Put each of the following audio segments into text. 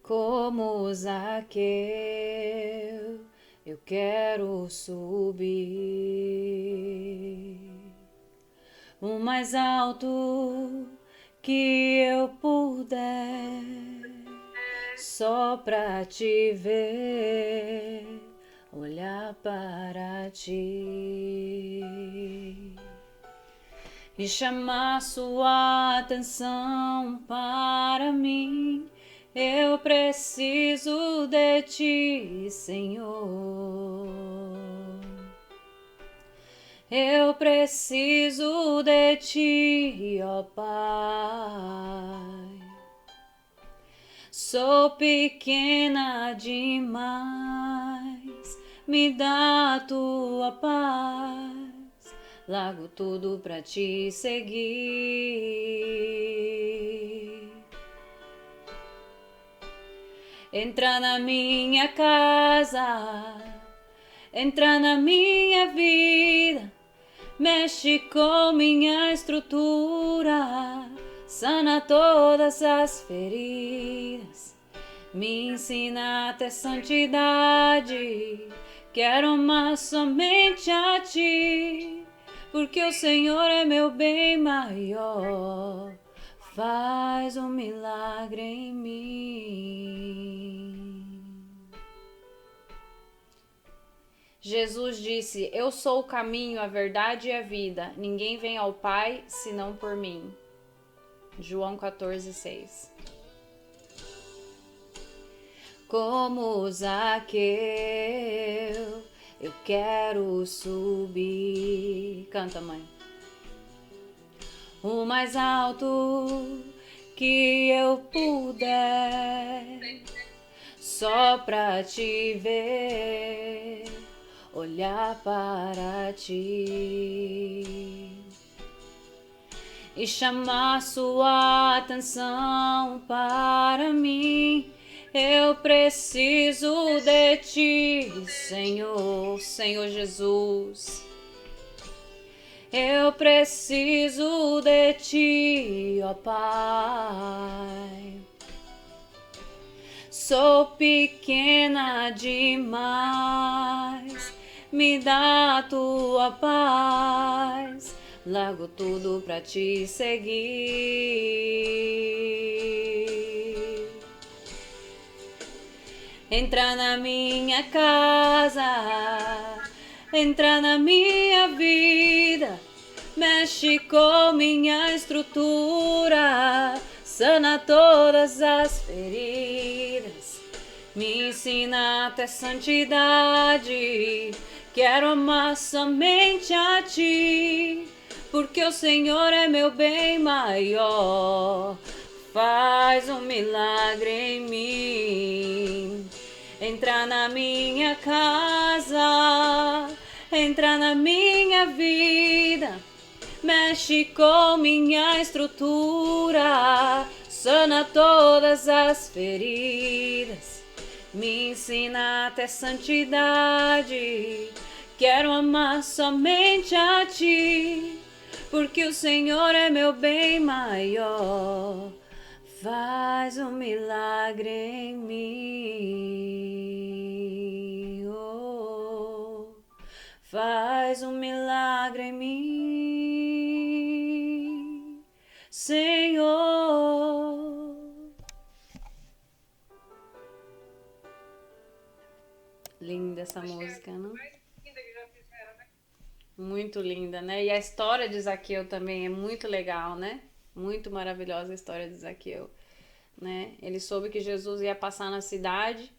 Como Zaqueu, eu quero subir o mais alto que eu puder, só pra te ver, olhar para ti e chamar sua atenção para mim. Eu preciso de ti, Senhor. Eu preciso de ti, ó Pai. Sou pequena demais, me dá a tua paz. Largo tudo pra te seguir. Entra na minha casa, entra na minha vida, mexe com minha estrutura, sana todas as feridas, me ensina a ter santidade. Quero amar somente a ti, porque o Senhor é meu bem maior. Faz um milagre em mim. Jesus disse: Eu sou o caminho, a verdade e a vida. Ninguém vem ao Pai senão por mim. João 14:6. Como Zaqueu, eu quero subir. Canta, mãe. O mais alto que eu puder, só pra te ver, olhar para ti e chamar sua atenção para mim. Eu preciso de ti, Senhor, Senhor Jesus. Eu preciso de ti, ó Pai. Sou pequena demais, me dá a tua paz. Largo tudo pra te seguir. Entra na minha casa, entra na minha vida, mexe com minha estrutura, sana todas as feridas, me ensina a ter santidade. Quero amar somente a ti, porque o Senhor é meu bem maior. Faz um milagre em mim. Entra na minha casa, entra na minha vida, mexe com minha estrutura, sana todas as feridas, me ensina a ter santidade. Quero amar somente a ti, porque o Senhor é meu bem maior. Faz um milagre em mim, oh, faz um milagre em mim, Senhor. Linda essa música, não? Muito linda, né? E a história de Zaqueu também é muito legal, né? Muito maravilhosa a história de Zaqueu, né? Ele soube que Jesus ia passar na cidade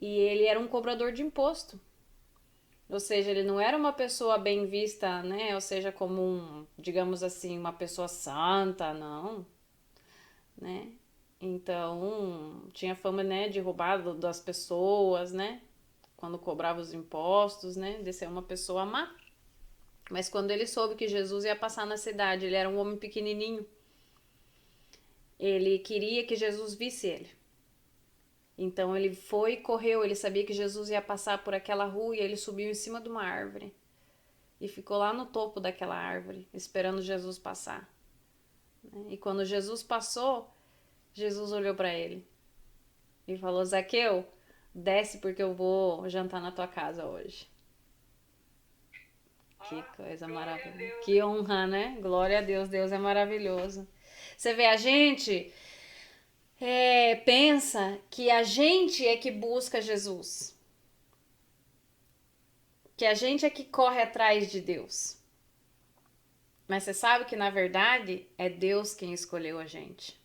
e ele era um cobrador de imposto. Ou seja, ele não era uma pessoa bem vista, né? Ou seja, como digamos assim, uma pessoa santa, não, né? Então, tinha fama, né, de roubar das pessoas, né? Quando cobrava os impostos, né? De ser uma pessoa má. Mas quando ele soube que Jesus ia passar na cidade, ele era um homem pequenininho, ele queria que Jesus visse ele. Então ele foi e correu, ele sabia que Jesus ia passar por aquela rua e ele subiu em cima de uma árvore. E ficou lá no topo daquela árvore, esperando Jesus passar. E quando Jesus passou, Jesus olhou para ele e falou: Zaqueu, desce porque eu vou jantar na tua casa hoje. Que coisa maravilhosa. Que honra, né? Glória a Deus. Deus é maravilhoso. Você vê, a gente pensa que a gente é que busca Jesus. Que a gente é que corre atrás de Deus. Mas você sabe que, na verdade, é Deus quem escolheu a gente.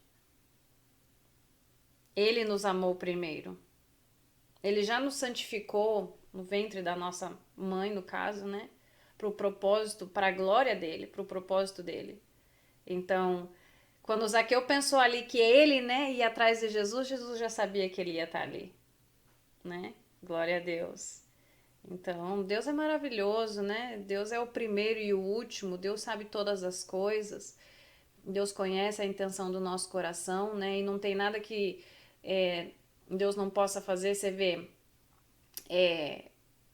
Ele nos amou primeiro. Ele já nos santificou no ventre da nossa mãe, no caso, né? Para o propósito, para a glória dele, para o propósito dele. Então, quando o Zaqueu pensou ali que ele, né, ia atrás de Jesus, Jesus já sabia que ele ia estar ali, né? Glória a Deus. Então, Deus é maravilhoso, né? Deus é o primeiro e o último, Deus sabe todas as coisas, Deus conhece a intenção do nosso coração, né? E não tem nada que Deus não possa fazer. Você vê,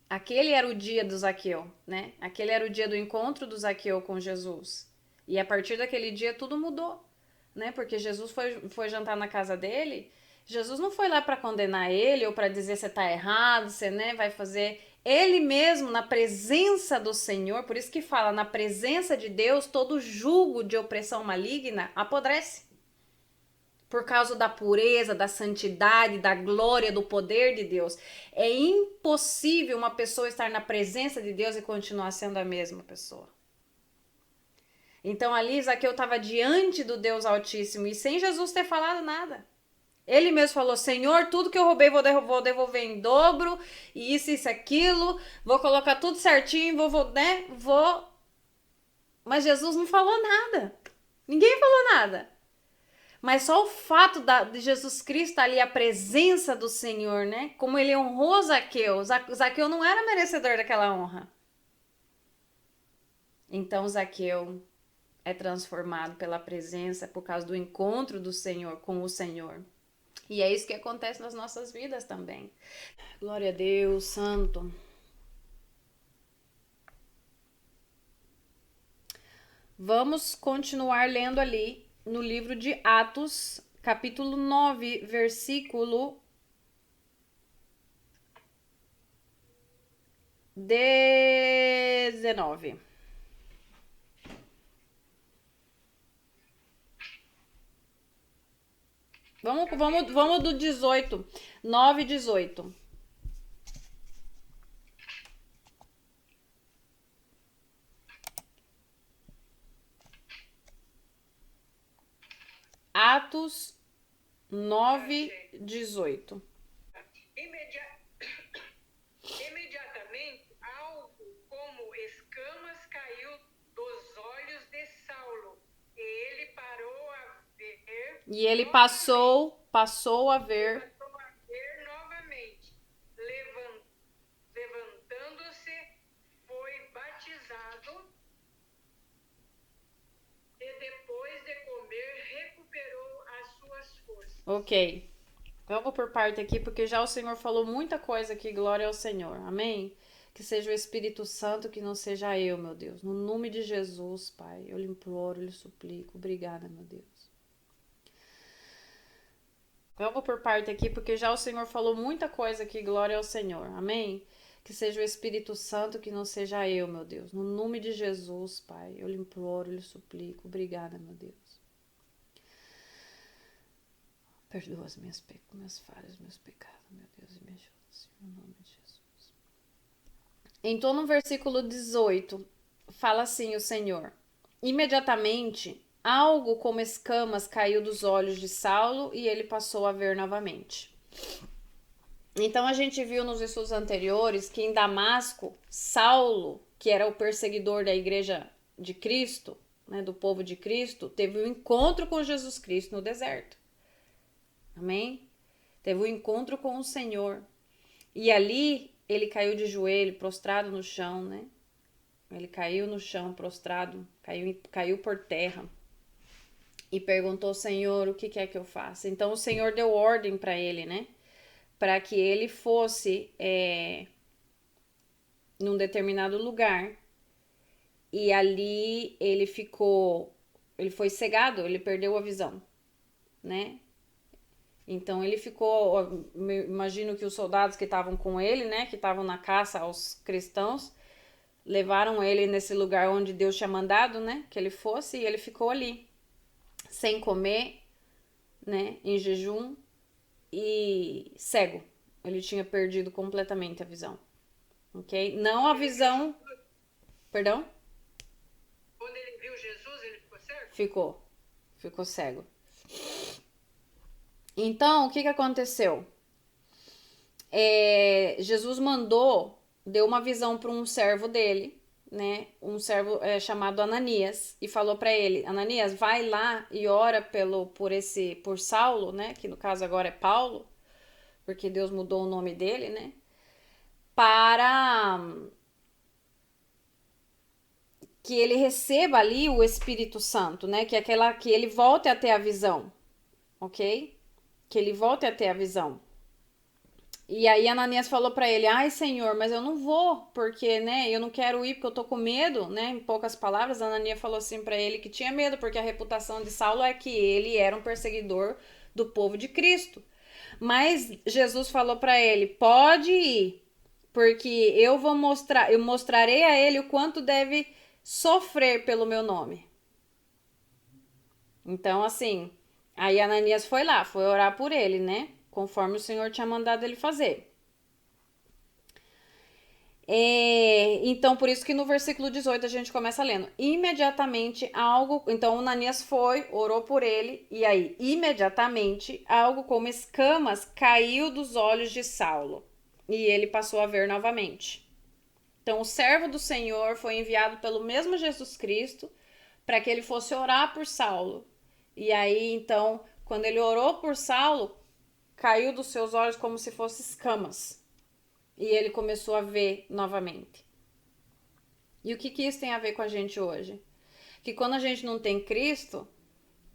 aquele era o dia do Zaqueu, né? Aquele era o dia do encontro do Zaqueu com Jesus. E a partir daquele dia tudo mudou, né? Porque Jesus foi jantar na casa dele. Jesus não foi lá para condenar ele ou para dizer você tá errado, você, né, vai fazer. Ele mesmo, na presença do Senhor, por isso que fala, na presença de Deus, todo jugo de opressão maligna apodrece. Por causa da pureza, da santidade, da glória, do poder de Deus. É impossível uma pessoa estar na presença de Deus e continuar sendo a mesma pessoa. Então ali Zaqueu estava diante do Deus Altíssimo e sem Jesus ter falado nada. Ele mesmo falou: Senhor, tudo que eu roubei vou devolver em dobro, e isso, aquilo, vou colocar tudo certinho, né? Mas Jesus não falou nada. Ninguém falou nada. Mas só o fato de Jesus Cristo ali, a presença do Senhor, né? Como ele honrou Zaqueu. Zaqueu não era merecedor daquela honra. Então Zaqueu é transformado pela presença, por causa do encontro do Senhor com o Senhor. E é isso que acontece nas nossas vidas também. Glória a Deus, santo. Vamos continuar lendo ali no livro de Atos, capítulo 9, versículo 19. Vamos do 18. 9 e 18. Atos 9, 18. Imediatamente, algo como escamas caiu dos olhos de Saulo, e ele parou a ver. E ele passou a ver novamente. Levantando-se, foi batizado e depois de comer recuperou as suas forças. Ok. Vamos por parte aqui, porque já o Senhor falou muita coisa aqui, glória ao Senhor, amém? Que seja o Espírito Santo, que não seja eu, meu Deus. No nome de Jesus, Pai, eu lhe imploro, eu lhe suplico. Obrigada, meu Deus. Vamos por parte aqui, porque já o Senhor falou muita coisa aqui, glória ao Senhor, amém? Que seja o Espírito Santo, que não seja eu, meu Deus. No nome de Jesus, Pai, eu lhe imploro, eu lhe suplico. Obrigada, meu Deus. Perdoa as minhas falhas, meus pecados, meu Deus, e me ajuda, Senhor, no nome de Jesus. Então, no versículo 18, fala assim o Senhor: imediatamente, algo como escamas caiu dos olhos de Saulo e ele passou a ver novamente. Então, a gente viu nos estudos anteriores que em Damasco, Saulo, que era o perseguidor da igreja de Cristo, né, do povo de Cristo, teve um encontro com Jesus Cristo no deserto. Amém? Teve um encontro com o Senhor. E ali ele caiu de joelho, prostrado no chão, né? Ele caiu no chão, prostrado, caiu por terra. E perguntou: Senhor, o que quer que eu faça? Então o Senhor deu ordem para ele, né? Para que ele fosse num determinado lugar. E ali ele foi cegado, ele perdeu a visão, né? Então ele ficou, imagino que os soldados que estavam com ele, né, que estavam na caça aos cristãos, levaram ele nesse lugar onde Deus tinha mandado, né, que ele fosse, e ele ficou ali, sem comer, né, em jejum e cego. Ele tinha perdido completamente a visão, ok? Não a visão, perdão? Quando ele viu Jesus, ele ficou cego? Ficou cego. Então, o que aconteceu? Jesus deu uma visão para um servo dele, né? Um servo chamado Ananias, e falou para ele: Ananias, vai lá e ora por Saulo, né? Que no caso agora é Paulo, porque Deus mudou o nome dele, né? Para que ele receba ali o Espírito Santo, né? Que ele volte a ter a visão, ok? Que ele volte a ter a visão. E aí Ananias falou para ele: "Ai, Senhor, mas eu não vou, porque, né, eu não quero ir porque eu tô com medo", né? Em poucas palavras, Ananias falou assim para ele que tinha medo porque a reputação de Saulo é que ele era um perseguidor do povo de Cristo. Mas Jesus falou para ele: "Pode ir, porque eu mostrarei a ele o quanto deve sofrer pelo meu nome". Então, assim, aí Ananias foi lá, foi orar por ele, né? Conforme o Senhor tinha mandado ele fazer. Então, por isso que no versículo 18 a gente começa lendo. Imediatamente algo. Então, Ananias foi, orou por ele, e aí, imediatamente, algo como escamas caiu dos olhos de Saulo. E ele passou a ver novamente. Então, o servo do Senhor foi enviado pelo mesmo Jesus Cristo para que ele fosse orar por Saulo. E aí, então, quando ele orou por Saulo, caiu dos seus olhos como se fossem escamas. E ele começou a ver novamente. E o que isso tem a ver com a gente hoje? Que quando a gente não tem Cristo,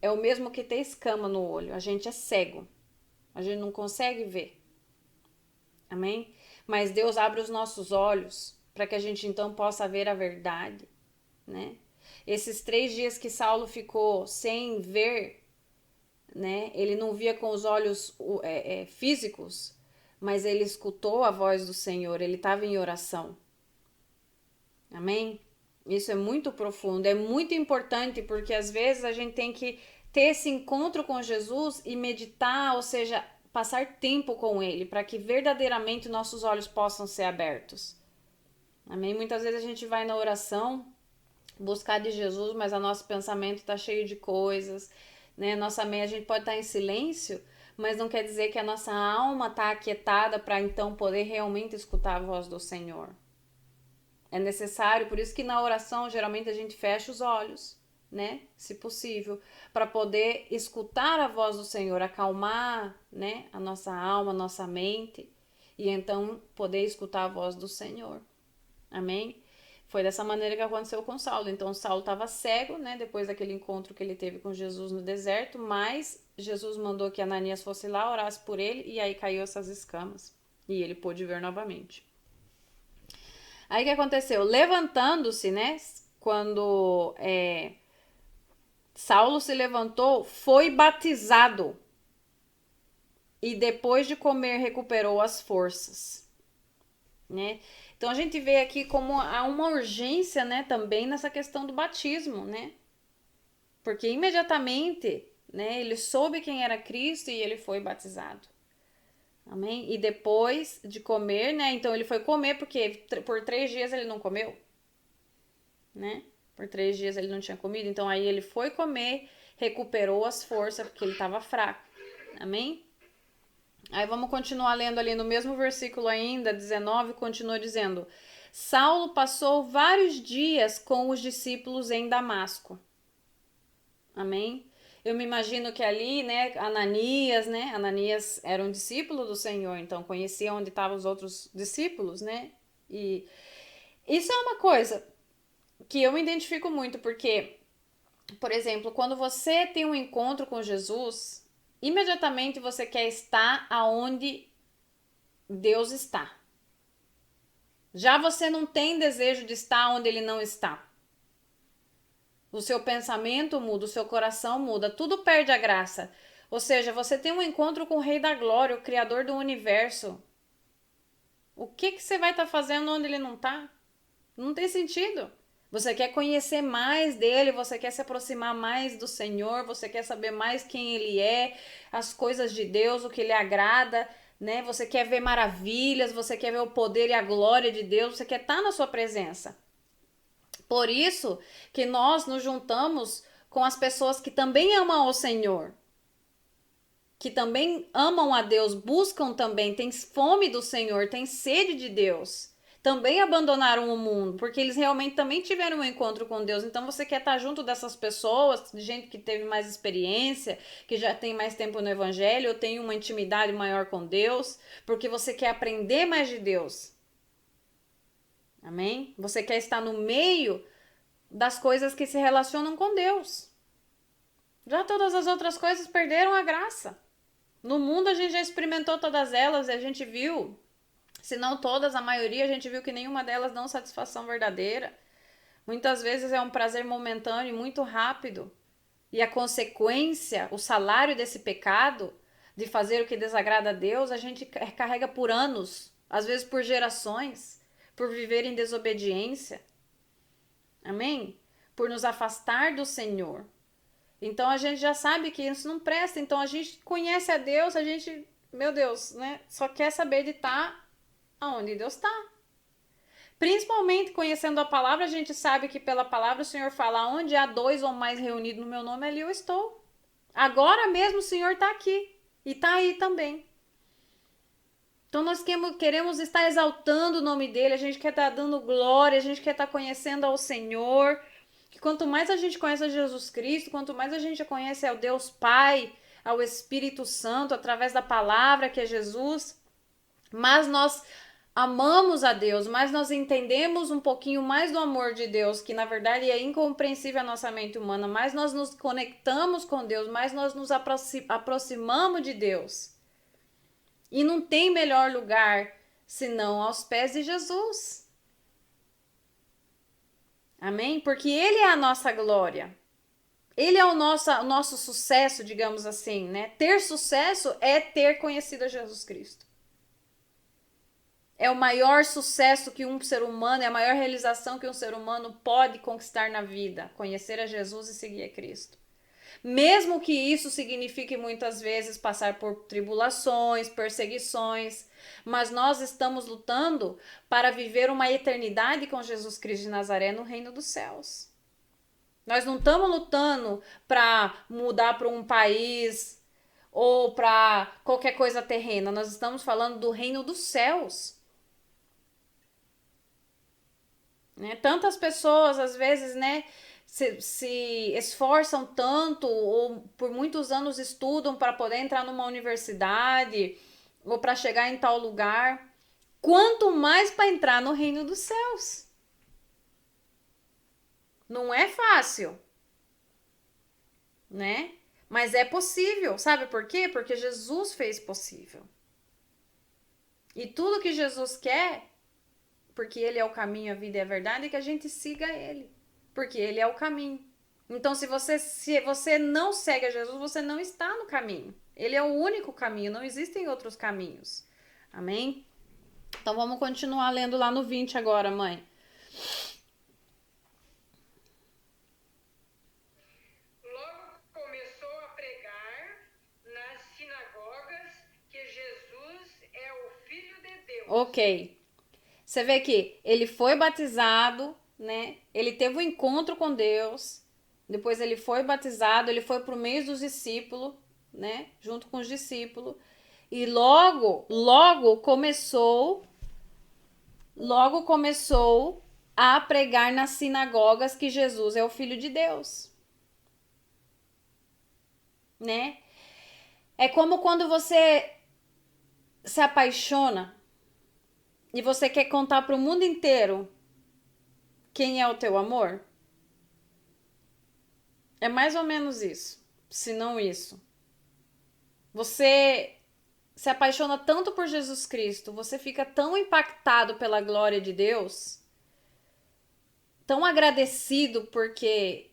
é o mesmo que ter escama no olho. A gente é cego. A gente não consegue ver. Amém? Mas Deus abre os nossos olhos para que a gente então possa ver a verdade, né? Esses 3 dias que Saulo ficou sem ver, né? Ele não via com os olhos físicos, mas ele escutou a voz do Senhor, ele estava em oração. Amém? Isso é muito profundo, é muito importante, porque às vezes a gente tem que ter esse encontro com Jesus e meditar, ou seja, passar tempo com ele, para que verdadeiramente nossos olhos possam ser abertos. Amém? Muitas vezes a gente vai na oração buscar de Jesus, mas o nosso pensamento está cheio de coisas, né? Nossa mente, a gente pode estar em silêncio, mas não quer dizer que a nossa alma está aquietada para então poder realmente escutar a voz do Senhor. É necessário, por isso que na oração geralmente a gente fecha os olhos, né? Se possível, para poder escutar a voz do Senhor, acalmar, né, a nossa alma, a nossa mente, e então poder escutar a voz do Senhor. Amém? Foi dessa maneira que aconteceu com Saulo. Então, Saulo estava cego, né? Depois daquele encontro que ele teve com Jesus no deserto, mas Jesus mandou que Ananias fosse lá, orasse por ele, e aí caiu essas escamas. E ele pôde ver novamente. Aí o que aconteceu? Levantando-se, né? Quando Saulo se levantou, foi batizado. E depois de comer, recuperou as forças. Né? Então a gente vê aqui como há uma urgência, né, também nessa questão do batismo, né? Porque imediatamente, né, ele soube quem era Cristo e ele foi batizado. Amém? E depois de comer, né? Então ele foi comer porque por 3 dias ele não comeu, né? Por 3 dias ele não tinha comido. Então aí ele foi comer, recuperou as forças porque ele estava fraco. Amém? Aí vamos continuar lendo ali no mesmo versículo ainda, 19, continua dizendo: Saulo passou vários dias com os discípulos em Damasco. Amém? Eu me imagino que ali, né, Ananias era um discípulo do Senhor, então conhecia onde estavam os outros discípulos, né? E isso é uma coisa que eu me identifico muito, porque, por exemplo, quando você tem um encontro com Jesus, imediatamente você quer estar aonde Deus está. Já você não tem desejo de estar onde ele não está. O seu pensamento muda, o seu coração muda, tudo perde a graça. Ou seja, você tem um encontro com o Rei da Glória, o Criador do Universo. O que você vai estar fazendo onde ele não está? Não tem sentido. Você quer conhecer mais dele, você quer se aproximar mais do Senhor, você quer saber mais quem ele é, as coisas de Deus, o que lhe agrada, né? Você quer ver maravilhas, você quer ver o poder e a glória de Deus, você quer estar na sua presença. Por isso que nós nos juntamos com as pessoas que também amam ao Senhor, que também amam a Deus, buscam também, têm fome do Senhor, têm sede de Deus. Também abandonaram o mundo, porque eles realmente também tiveram um encontro com Deus. Então você quer estar junto dessas pessoas, de gente que teve mais experiência, que já tem mais tempo no Evangelho, ou tem uma intimidade maior com Deus, porque você quer aprender mais de Deus. Amém? Você quer estar no meio das coisas que se relacionam com Deus. Já todas as outras coisas perderam a graça. No mundo a gente já experimentou todas elas e a gente viu, se não todas, a maioria, a gente viu que nenhuma delas dão satisfação verdadeira. Muitas vezes é um prazer momentâneo e muito rápido. E a consequência, o salário desse pecado, de fazer o que desagrada a Deus, a gente carrega por anos, às vezes por gerações, por viver em desobediência. Amém? Por nos afastar do Senhor. Então a gente já sabe que isso não presta. Então a gente conhece a Deus, a gente, meu Deus, né? Só quer saber de estar aonde Deus está. Principalmente conhecendo a palavra, a gente sabe que pela palavra o Senhor fala: onde há 2 ou mais reunidos no meu nome, ali eu estou. Agora mesmo o Senhor está aqui e está aí também. Então nós queremos estar exaltando o nome dele, a gente quer estar dando glória, a gente quer estar conhecendo ao Senhor. Que quanto mais a gente conhece a Jesus Cristo, quanto mais a gente conhece ao Deus Pai, ao Espírito Santo, através da palavra que é Jesus, mais nós amamos a Deus, mais nós entendemos um pouquinho mais do amor de Deus, que na verdade é incompreensível à nossa mente humana, mais nós nos conectamos com Deus, mais nós nos aproximamos de Deus. E não tem melhor lugar senão aos pés de Jesus. Amém? Porque Ele é a nossa glória. Ele é o nosso sucesso, digamos assim, né? Ter sucesso é ter conhecido a Jesus Cristo. É o maior sucesso que um ser humano, é a maior realização que um ser humano pode conquistar na vida. Conhecer a Jesus e seguir a Cristo. Mesmo que isso signifique muitas vezes passar por tribulações, perseguições, mas nós estamos lutando para viver uma eternidade com Jesus Cristo de Nazaré no reino dos céus. Nós não estamos lutando para mudar para um país ou para qualquer coisa terrena, nós estamos falando do reino dos céus. Né? Tantas pessoas, às vezes, né, se esforçam tanto ou por muitos anos estudam para poder entrar numa universidade ou para chegar em tal lugar, quanto mais para entrar no reino dos céus. Não é fácil, né? Mas é possível. Sabe por quê? Porque Jesus fez possível. E tudo que Jesus quer, porque ele é o caminho, a vida e a verdade, é que a gente siga ele. Porque ele é o caminho. Então, se você não segue a Jesus, você não está no caminho. Ele é o único caminho, não existem outros caminhos. Amém? Então, vamos continuar lendo lá no 20 agora, mãe. Logo começou a pregar nas sinagogas que Jesus é o Filho de Deus. Ok. Você vê que ele foi batizado, né? Ele teve um encontro com Deus. Depois ele foi batizado, ele foi pro meio dos discípulos, né? Junto com os discípulos. E logo começou a pregar nas sinagogas que Jesus é o Filho de Deus. Né? É como quando você se apaixona e você quer contar para o mundo inteiro quem é o teu amor. É mais ou menos isso, se não isso. Você se apaixona tanto por Jesus Cristo, você fica tão impactado pela glória de Deus, tão agradecido porque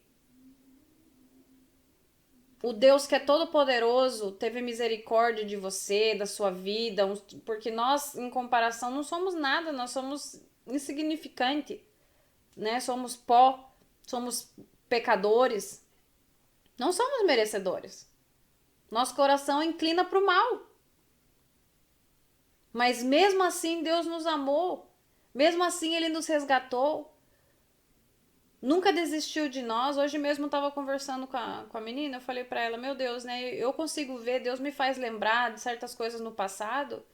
o Deus que é todo poderoso teve misericórdia de você, da sua vida, porque nós, em comparação, não somos nada, nós somos insignificante, né? Somos pó, somos pecadores, não somos merecedores. Nosso coração inclina para o mal. Mas mesmo assim Deus nos amou, mesmo assim Ele nos resgatou. Nunca desistiu de nós. Hoje mesmo eu estava conversando com a menina, eu falei para ela, meu Deus, né? Eu consigo ver, Deus me faz lembrar de certas coisas no passado.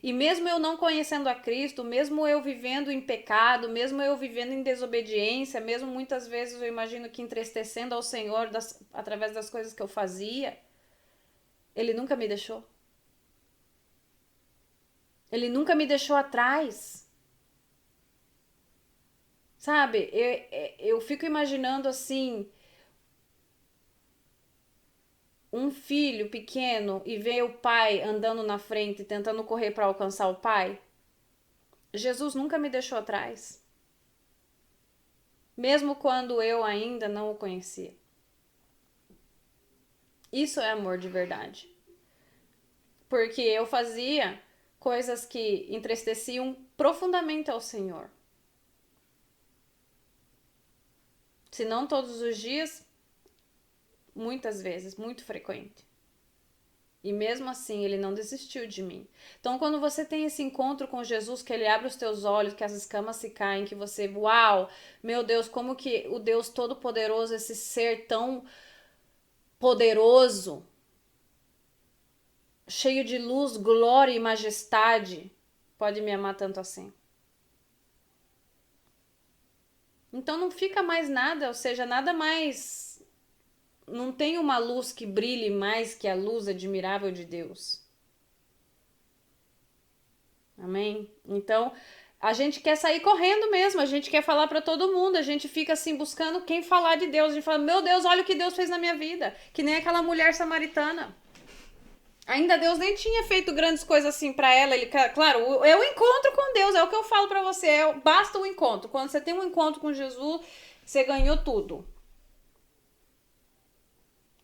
E mesmo eu não conhecendo a Cristo, mesmo eu vivendo em pecado, mesmo eu vivendo em desobediência, mesmo muitas vezes eu imagino que entristecendo ao Senhor através das coisas que eu fazia, Ele nunca me deixou. Ele nunca me deixou atrás. Sabe, eu fico imaginando assim, um filho pequeno e ver o pai andando na frente, tentando correr para alcançar o pai. Jesus nunca me deixou atrás. Mesmo quando eu ainda não o conhecia. Isso é amor de verdade. Porque eu fazia coisas que entristeciam profundamente ao Senhor. Se não todos os dias, muitas vezes, muito frequente. E mesmo assim, Ele não desistiu de mim. Então, quando você tem esse encontro com Jesus, que Ele abre os teus olhos, que as escamas se caem, que você, uau, meu Deus, como que o Deus Todo-Poderoso, esse ser tão poderoso, cheio de luz, glória e majestade, pode me amar tanto assim. Então não fica mais nada, ou seja, nada mais. Não tem uma luz que brilhe mais que a luz admirável de Deus. Amém? Então, a gente quer sair correndo mesmo, a gente quer falar para todo mundo, a gente fica assim buscando quem falar de Deus. A gente fala, meu Deus, olha o que Deus fez na minha vida. Que nem aquela mulher samaritana. Ainda Deus nem tinha feito grandes coisas assim para ela. Ele, claro, é o encontro com Deus, é o que eu falo para você, basta o encontro. Quando você tem um encontro com Jesus, você ganhou tudo.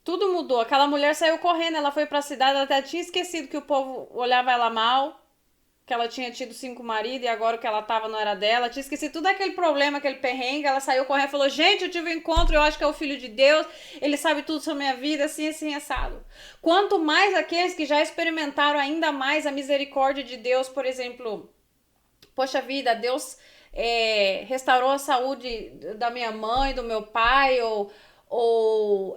Tudo mudou. Aquela mulher saiu correndo, ela foi para a cidade, ela até tinha esquecido que o povo olhava ela mal, que ela tinha tido 5 maridos e agora o que ela tava não era dela. Tinha esquecido tudo aquele problema, aquele perrengue. Ela saiu correndo e falou, gente, eu tive um encontro, eu acho que é o Filho de Deus, ele sabe tudo sobre a minha vida, assim, assim, assado. Quanto mais aqueles que já experimentaram ainda mais a misericórdia de Deus, por exemplo, poxa vida, Deus restaurou a saúde da minha mãe, do meu pai, ou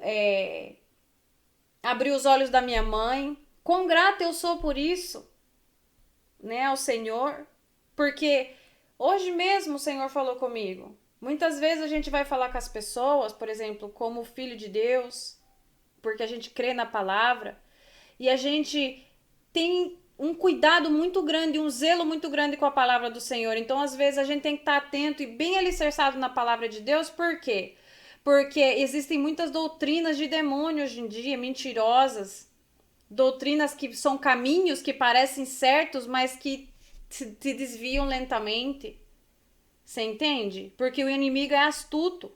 abriu os olhos da minha mãe. Quão grata eu sou por isso, né, ao Senhor, porque hoje mesmo o Senhor falou comigo. Muitas vezes a gente vai falar com as pessoas, por exemplo, como filho de Deus, porque a gente crê na palavra, e a gente tem um cuidado muito grande, um zelo muito grande com a palavra do Senhor. Então, às vezes, a gente tem que estar atento e bem alicerçado na palavra de Deus. Por quê? Porque existem muitas doutrinas de demônio hoje em dia, mentirosas, doutrinas que são caminhos que parecem certos, mas que se desviam lentamente. Você entende? Porque o inimigo é astuto.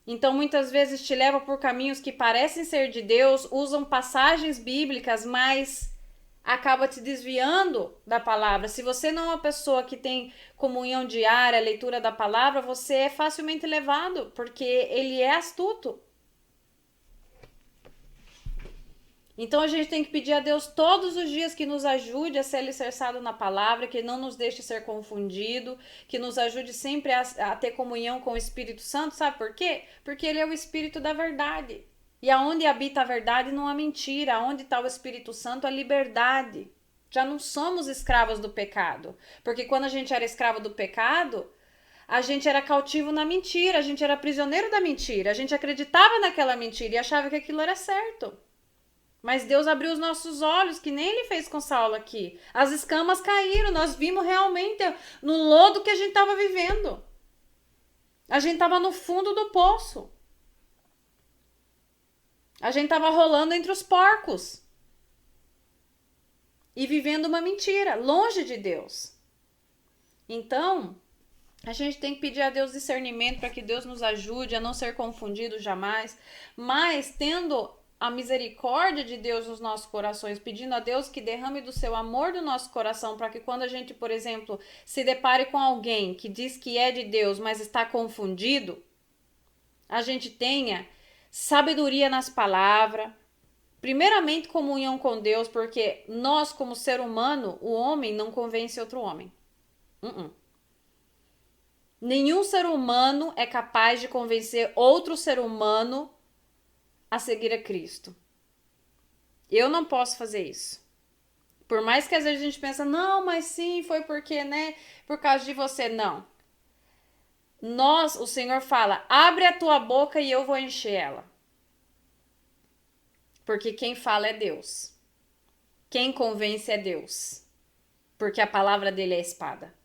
Então, muitas vezes te leva por caminhos que parecem ser de Deus, usam passagens bíblicas, mas acaba te desviando da palavra. Se você não é uma pessoa que tem comunhão diária, leitura da palavra, você é facilmente levado, porque ele é astuto. Então a gente tem que pedir a Deus todos os dias que nos ajude a ser alicerçado na palavra, que não nos deixe ser confundido, que nos ajude sempre a ter comunhão com o Espírito Santo. Sabe por quê? Porque ele é o Espírito da verdade. E aonde habita a verdade não há mentira. Aonde está o Espírito Santo há liberdade. Já não somos escravos do pecado. Porque quando a gente era escravo do pecado, a gente era cautivo na mentira, a gente era prisioneiro da mentira, a gente acreditava naquela mentira e achava que aquilo era certo. Mas Deus abriu os nossos olhos, que nem ele fez com Saulo aqui. As escamas caíram, nós vimos realmente no lodo que a gente estava vivendo. A gente estava no fundo do poço. A gente estava rolando entre os porcos. E vivendo uma mentira, longe de Deus. Então, A gente tem que pedir a Deus discernimento para que Deus nos ajude a não ser confundido jamais, mas tendo a misericórdia de Deus nos nossos corações, pedindo a Deus que derrame do seu amor do nosso coração, para que quando a gente, por exemplo, se depare com alguém que diz que é de Deus, mas está confundido, a gente tenha sabedoria nas palavras, primeiramente comunhão com Deus, porque nós, como ser humano, o homem não convence outro homem. Nenhum ser humano é capaz de convencer outro ser humano a seguir a Cristo. Eu não posso fazer isso. Por mais que às vezes a gente pensa, não, mas sim, foi porque, né, por causa de você. Não. O Senhor fala, abre a tua boca e eu vou encher ela. Porque quem fala é Deus. Quem convence é Deus. Porque a palavra dele é a espada.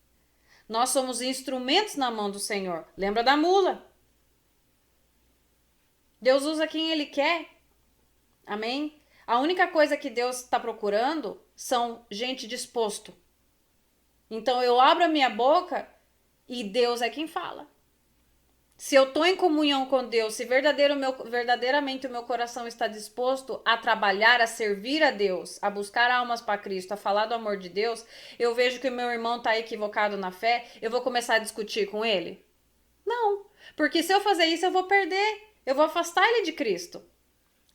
Nós somos instrumentos na mão do Senhor. Lembra da mula? Deus usa quem Ele quer. Amém? A única coisa que Deus está procurando são gente disposto. Então eu abro a minha boca e Deus é quem fala. Se eu estou em comunhão com Deus, se verdadeiramente o meu coração está disposto a trabalhar, a servir a Deus, a buscar almas para Cristo, a falar do amor de Deus, eu vejo que o meu irmão está equivocado na fé, eu vou começar a discutir com ele? Não, porque se eu fazer isso eu vou perder, eu vou afastar ele de Cristo.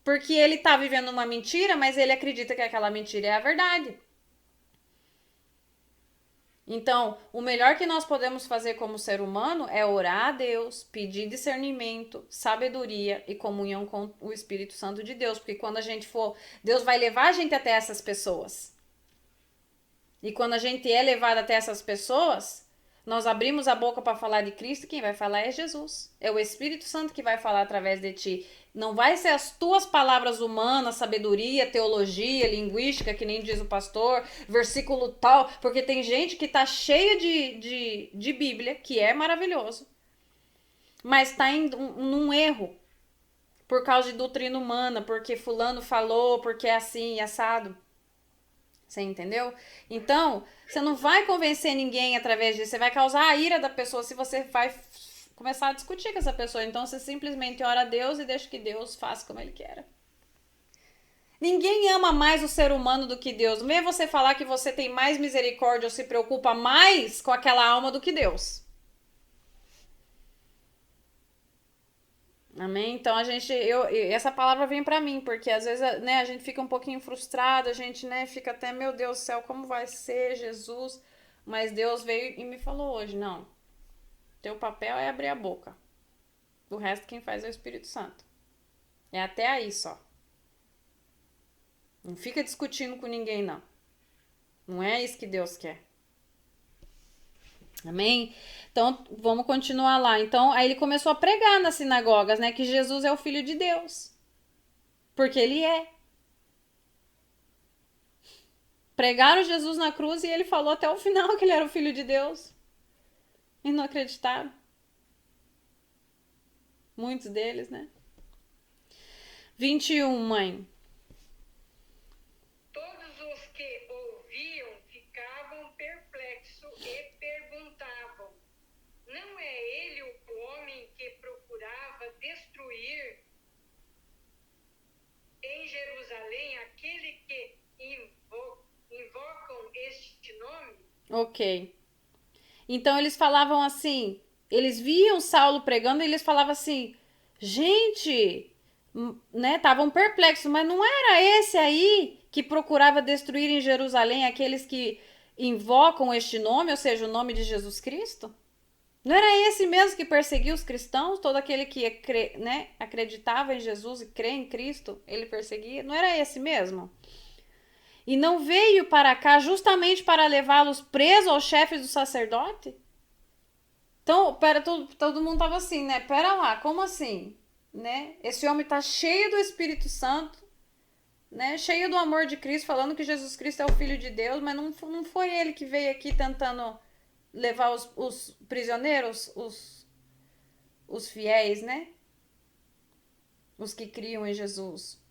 Porque ele está vivendo uma mentira, mas ele acredita que aquela mentira é a verdade. Então, o melhor que nós podemos fazer como ser humano é orar a Deus, pedir discernimento, sabedoria e comunhão com o Espírito Santo de Deus. Porque quando a gente for, Deus vai levar a gente até essas pessoas. E quando a gente é levado até essas pessoas, nós abrimos a boca para falar de Cristo e quem vai falar é Jesus. É o Espírito Santo que vai falar através de ti. Não vai ser as tuas palavras humanas, sabedoria, teologia, linguística, que nem diz o pastor, versículo tal, porque tem gente que tá cheia de Bíblia, que é maravilhoso, mas tá num erro por causa de doutrina humana, porque fulano falou, porque é assim e assado. Você entendeu? Então, você não vai convencer ninguém através disso, você vai causar a ira da pessoa se você vai começar a discutir com essa pessoa. Então você simplesmente ora a Deus e deixa que Deus faça como Ele quer. Ninguém ama mais o ser humano do que Deus. Não é você falar que você tem mais misericórdia ou se preocupa mais com aquela alma do que Deus. Amém? Então essa palavra vem pra mim, porque às vezes, né, a gente fica um pouquinho frustrado, a gente, né, fica até, meu Deus do céu, como vai ser, Jesus? Mas Deus veio e me falou hoje, não. Teu papel é abrir a boca. O resto quem faz é o Espírito Santo. É até aí só. Não fica discutindo com ninguém, não. Não é isso que Deus quer. Amém? Então, vamos continuar lá. Então, aí ele começou a pregar nas sinagogas, né? Que Jesus é o Filho de Deus. Porque ele é. Pregaram Jesus na cruz e ele falou até o final que ele era o Filho de Deus. E não acreditaram. Muitos deles, né? 21, mãe. Todos os que ouviam ficavam perplexos e perguntavam: não é ele o homem que procurava destruir em Jerusalém aquele que invocam este nome? Ok. Então eles falavam assim, eles viam Saulo pregando e eles falavam assim, gente, né, estavam perplexos, mas não era esse aí que procurava destruir em Jerusalém aqueles que invocam este nome, ou seja, o nome de Jesus Cristo? Não era esse mesmo que perseguia os cristãos? Todo aquele que, né, acreditava em Jesus e crê em Cristo, ele perseguia? Não era esse mesmo? E não veio para cá justamente para levá-los presos aos chefes do sacerdote? Então, todo mundo tava assim, né? Pera lá, como assim? Né? Esse homem tá cheio do Espírito Santo, né? Cheio do amor de Cristo, falando que Jesus Cristo é o Filho de Deus, mas não foi ele que veio aqui tentando levar os prisioneiros, os fiéis, né? Os que criam em Jesus.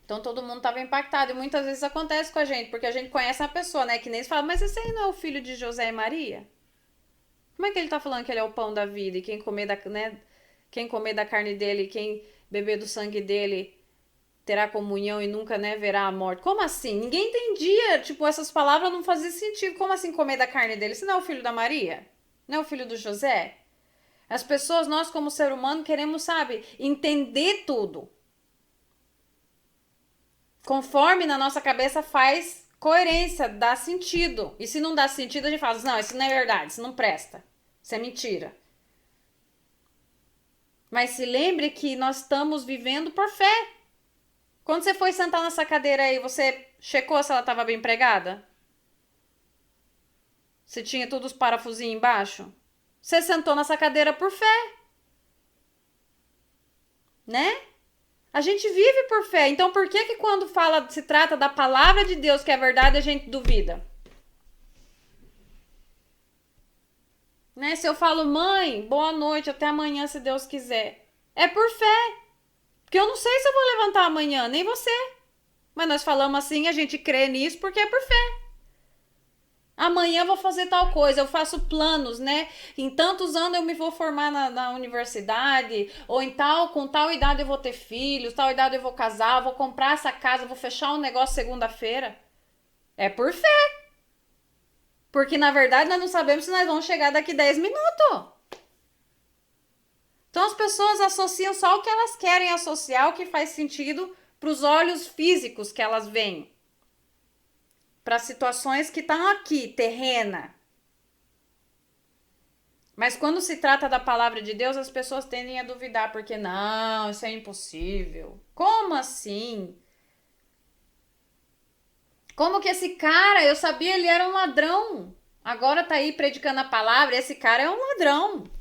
Então todo mundo estava impactado. E muitas vezes acontece com a gente, porque a gente conhece a pessoa, né? Que nem se fala, mas esse aí não é o filho de José e Maria? Como é que ele está falando que ele é o pão da vida e quem comer da, né, quem comer da carne dele, quem beber do sangue dele terá comunhão e nunca, né, verá a morte? Como assim? Ninguém entendia, tipo, essas palavras não faziam sentido. Como assim comer da carne dele? Você não é o filho da Maria? Não é o filho do José? As pessoas, nós como ser humano, queremos, sabe, entender tudo. Conforme na nossa cabeça faz coerência, dá sentido. E se não dá sentido, a gente fala, não, isso não é verdade, isso não presta. Isso é mentira. Mas se lembre que nós estamos vivendo por fé. Quando você foi sentar nessa cadeira aí, você checou se ela estava bem pregada? Se tinha todos os parafusinhos embaixo? Você sentou nessa cadeira por fé, né? A gente vive por fé. Então por que quando se trata da palavra de Deus, que é verdade, a gente duvida? Né? Se eu falo, mãe, boa noite, até amanhã, se Deus quiser. É por fé. Porque eu não sei se eu vou levantar amanhã, nem você. Mas nós falamos assim, a gente crê nisso porque é por fé. Amanhã eu vou fazer tal coisa, eu faço planos, né? Em tantos anos eu me vou formar na universidade, ou com tal idade eu vou ter filhos, tal idade eu vou casar, eu vou comprar essa casa, eu vou fechar um negócio segunda-feira. É por fé. Porque na verdade nós não sabemos se nós vamos chegar daqui 10 minutos. Então as pessoas associam só o que elas querem associar, o que faz sentido para os olhos físicos que elas veem. Para situações que estão aqui, terrena. Mas quando se trata da palavra de Deus, as pessoas tendem a duvidar, porque não, isso é impossível. Como assim? Como que esse cara, eu sabia ele era um ladrão. Agora tá aí predicando a palavra, esse cara é um ladrão.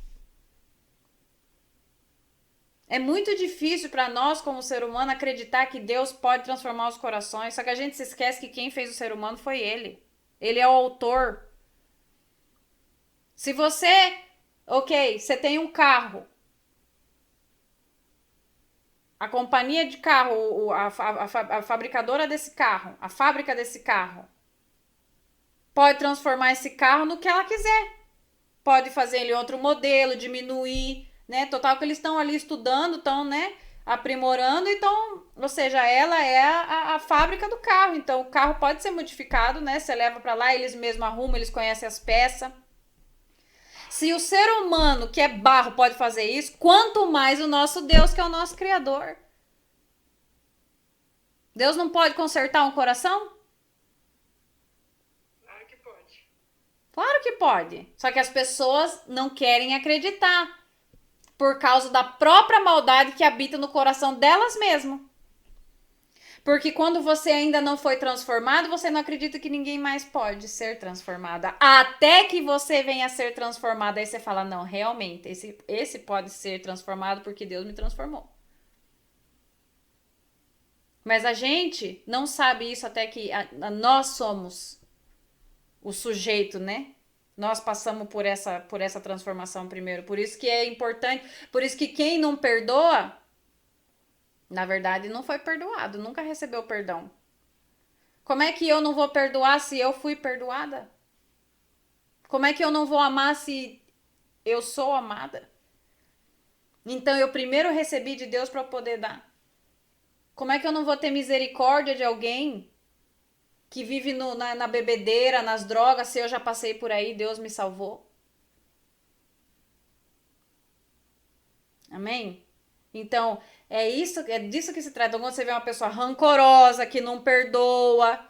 É muito difícil para nós, como ser humano, acreditar que Deus pode transformar os corações. Só que a gente se esquece que quem fez o ser humano foi Ele. Ele é o autor. Se você, você tem um carro. A companhia de carro, a fabricadora desse carro, a fábrica desse carro, pode transformar esse carro no que ela quiser. Pode fazer ele outro modelo, diminuir, né? Total que eles estão ali estudando, estão, né? Aprimorando, então, ou seja, ela é a fábrica do carro. Então, o carro pode ser modificado, né? Você leva para lá, eles mesmos arrumam, eles conhecem as peças. Se o ser humano, que é barro, pode fazer isso, quanto mais o nosso Deus, que é o nosso Criador. Deus não pode consertar um coração? Claro que pode. Claro que pode. Só que as pessoas não querem acreditar. Por causa da própria maldade que habita no coração delas mesmas. Porque quando você ainda não foi transformado, você não acredita que ninguém mais pode ser transformada. Até que você venha a ser transformado. Aí você fala, não, realmente, esse pode ser transformado porque Deus me transformou. Mas a gente não sabe isso até que nós somos o sujeito, né? Nós passamos por essa transformação primeiro. Por isso que é importante. Por isso que quem não perdoa, na verdade, não foi perdoado. Nunca recebeu perdão. Como é que eu não vou perdoar se eu fui perdoada? Como é que eu não vou amar se eu sou amada? Então eu primeiro recebi de Deus para poder dar. Como é que eu não vou ter misericórdia de alguém que vive na bebedeira, nas drogas, se eu já passei por aí, Deus me salvou? Amém? Então, é disso que se trata. Então, quando você vê uma pessoa rancorosa, que não perdoa,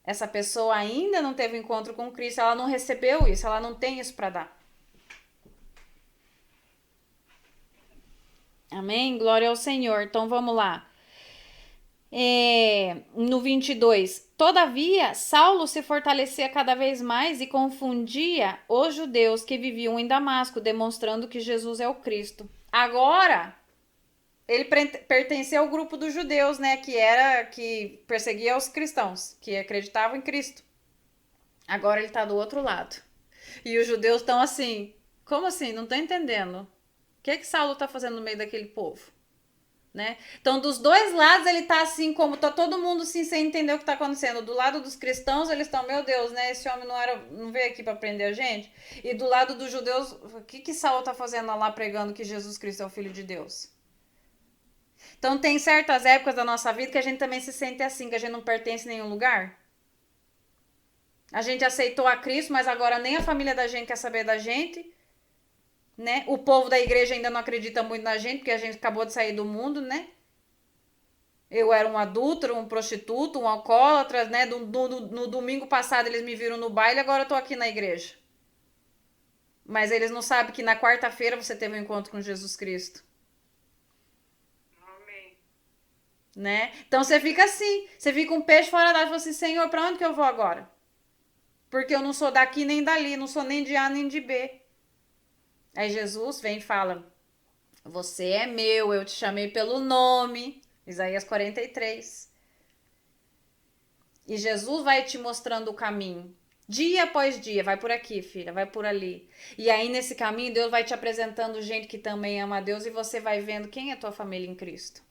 essa pessoa ainda não teve encontro com Cristo, ela não recebeu isso, ela não tem isso para dar. Amém? Glória ao Senhor. Então, vamos lá. No 22. Todavia, Saulo se fortalecia cada vez mais e confundia os judeus que viviam em Damasco, demonstrando que Jesus é o Cristo. Agora, ele pertencia ao grupo dos judeus, né, que perseguia os cristãos, que acreditavam em Cristo. Agora ele tá do outro lado. E os judeus estão assim, como assim? Não tô entendendo. O que Saulo tá fazendo no meio daquele povo? né? Então, dos dois lados, ele tá assim, como tá todo mundo assim, sem entender o que tá acontecendo. Do lado dos cristãos, eles estão, meu Deus, né? Esse homem não veio aqui para prender a gente. E do lado dos judeus, o que Saulo tá fazendo lá pregando que Jesus Cristo é o Filho de Deus? Então, tem certas épocas da nossa vida que a gente também se sente assim, que a gente não pertence a nenhum lugar. A gente aceitou a Cristo, mas agora nem a família da gente quer saber da gente, né? O povo da igreja ainda não acredita muito na gente, porque a gente acabou de sair do mundo, né? Eu era um adúltero, um prostituto, um alcoólatra, né? No domingo passado eles me viram no baile, agora eu tô aqui na igreja. Mas eles não sabem que na quarta-feira você teve um encontro com Jesus Cristo. Amém. Né? Então você fica assim, você fica um peixe fora d'água e fala assim, Senhor, pra onde que eu vou agora? Porque eu não sou daqui nem dali, não sou nem de A nem de B. Aí Jesus vem e fala, você é meu, eu te chamei pelo nome. Isaías 43. E Jesus vai te mostrando o caminho. Dia após dia, vai por aqui, filha, vai por ali. E aí, nesse caminho, Deus vai te apresentando gente que também ama a Deus e você vai vendo quem é tua família em Cristo.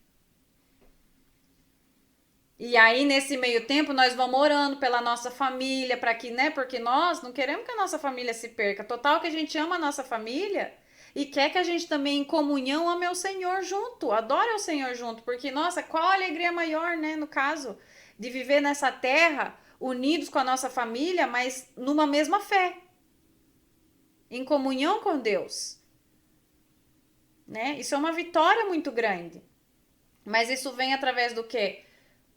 E aí, nesse meio tempo, nós vamos orando pela nossa família, para que, né? Porque nós não queremos que a nossa família se perca. Total que a gente ama a nossa família e quer que a gente também, em comunhão, ame o Senhor junto, adore o Senhor junto. Porque, nossa, qual a alegria maior, né? No caso, de viver nessa terra, unidos com a nossa família, mas numa mesma fé. Em comunhão com Deus. Né? Isso é uma vitória muito grande. Mas isso vem através do quê?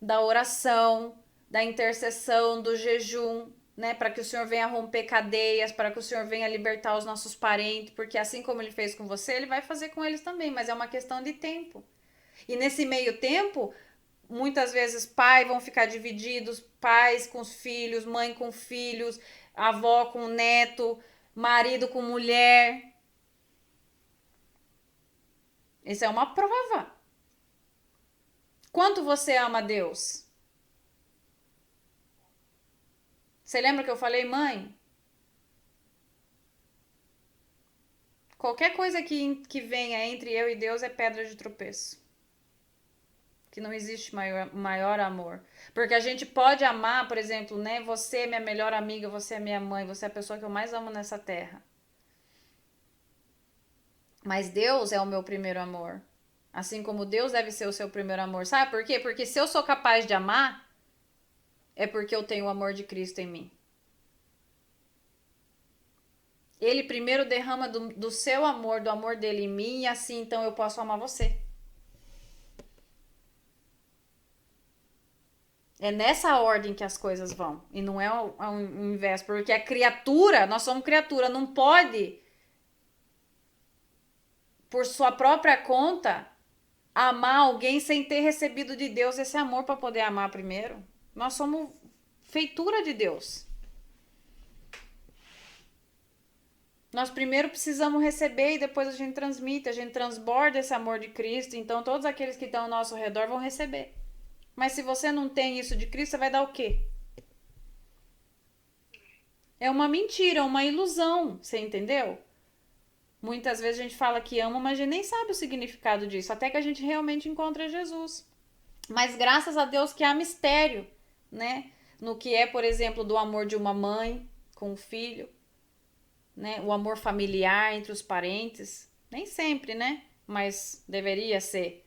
Da oração, da intercessão, do jejum, né? Para que o Senhor venha romper cadeias, para que o Senhor venha libertar os nossos parentes, porque assim como ele fez com você, ele vai fazer com eles também, mas é uma questão de tempo. E nesse meio tempo, muitas vezes pais vão ficar divididos, pais com os filhos, mãe com filhos, avó com neto, marido com mulher. Isso é uma prova. Quanto você ama Deus? Você lembra que eu falei, mãe? Qualquer coisa que venha entre eu e Deus é pedra de tropeço. Que não existe maior amor. Porque a gente pode amar, por exemplo, né? Você é minha melhor amiga, você é minha mãe, você é a pessoa que eu mais amo nessa terra. Mas Deus é o meu primeiro amor. Assim como Deus deve ser o seu primeiro amor. Sabe por quê? Porque se eu sou capaz de amar, é porque eu tenho o amor de Cristo em mim. Ele primeiro derrama do seu amor, do amor dele em mim, e assim então eu posso amar você. É nessa ordem que as coisas vão. E não é o inverso. Porque a criatura, nós somos criatura, não pode, por sua própria conta, amar alguém sem ter recebido de Deus esse amor para poder amar primeiro. Nós somos feitura de Deus. Nós primeiro precisamos receber e depois a gente transmite, a gente transborda esse amor de Cristo. Então todos aqueles que estão ao nosso redor vão receber. Mas se você não tem isso de Cristo, você vai dar o quê? É uma mentira, uma ilusão, você entendeu? Muitas vezes a gente fala que ama, mas a gente nem sabe o significado disso, até que a gente realmente encontra Jesus. Mas graças a Deus que há mistério, né? No que é, por exemplo, do amor de uma mãe com o filho, né? O amor familiar entre os parentes. Nem sempre, né? Mas deveria ser.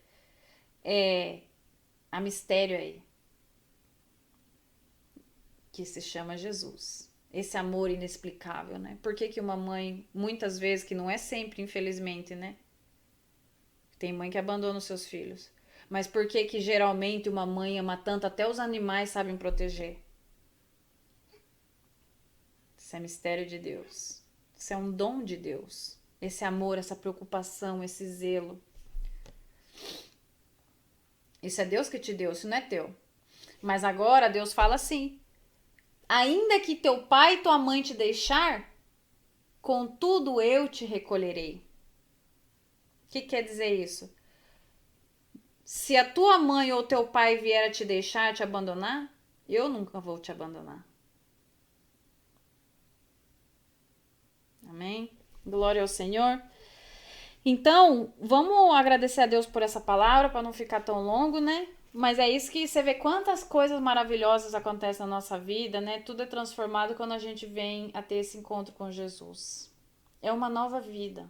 Há mistério aí. Que se chama Jesus. Esse amor inexplicável, né? Por que uma mãe, muitas vezes, que não é sempre, infelizmente, né? Tem mãe que abandona os seus filhos. Mas por que geralmente uma mãe ama tanto, até os animais sabem proteger? Isso é mistério de Deus. Isso é um dom de Deus. Esse amor, essa preocupação, esse zelo. Isso é Deus que te deu, isso não é teu. Mas agora Deus fala assim: ainda que teu pai e tua mãe te deixar, contudo eu te recolherei. O que quer dizer isso? Se a tua mãe ou teu pai vier a te deixar, te abandonar, eu nunca vou te abandonar. Amém? Glória ao Senhor. Então, vamos agradecer a Deus por essa palavra, para não ficar tão longo, né? Mas é isso que você vê quantas coisas maravilhosas acontecem na nossa vida, né? Tudo é transformado quando a gente vem a ter esse encontro com Jesus. É uma nova vida.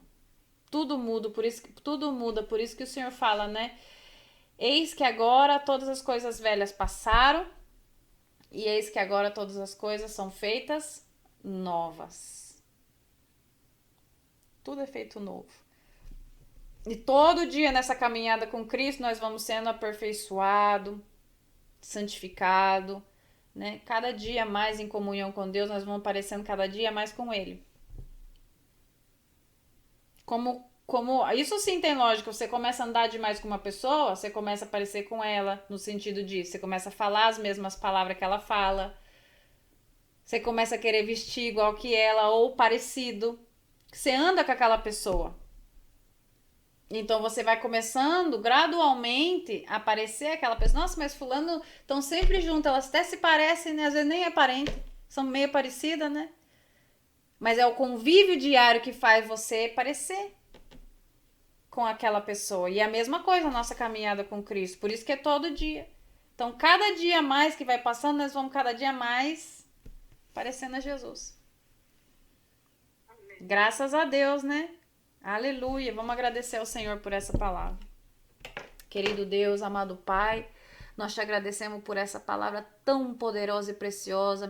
Tudo muda, por isso que o Senhor fala, né? Eis que agora todas as coisas velhas passaram, e eis que agora todas as coisas são feitas novas. Tudo é feito novo. E todo dia nessa caminhada com Cristo nós vamos sendo aperfeiçoado, santificado, né? Cada dia mais em comunhão com Deus, nós vamos parecendo cada dia mais com Ele. Como isso sim tem lógica, você começa a andar demais com uma pessoa, você começa a parecer com ela, no sentido de você começa a falar as mesmas palavras que ela fala, você começa a querer vestir igual que ela ou parecido, você anda com aquela pessoa. Então você vai começando gradualmente a parecer aquela pessoa. Nossa, mas fulano estão sempre juntas, elas até se parecem, né? Às vezes nem é parente, são meio parecidas, né? Mas é o convívio diário que faz você parecer com aquela pessoa. E é a mesma coisa a nossa caminhada com Cristo. Por isso que é todo dia. Então, cada dia mais que vai passando, nós vamos cada dia mais parecendo a Jesus. Graças a Deus, né? Aleluia. Vamos agradecer ao Senhor por essa palavra. Querido Deus, amado Pai, nós te agradecemos por essa palavra tão poderosa e preciosa.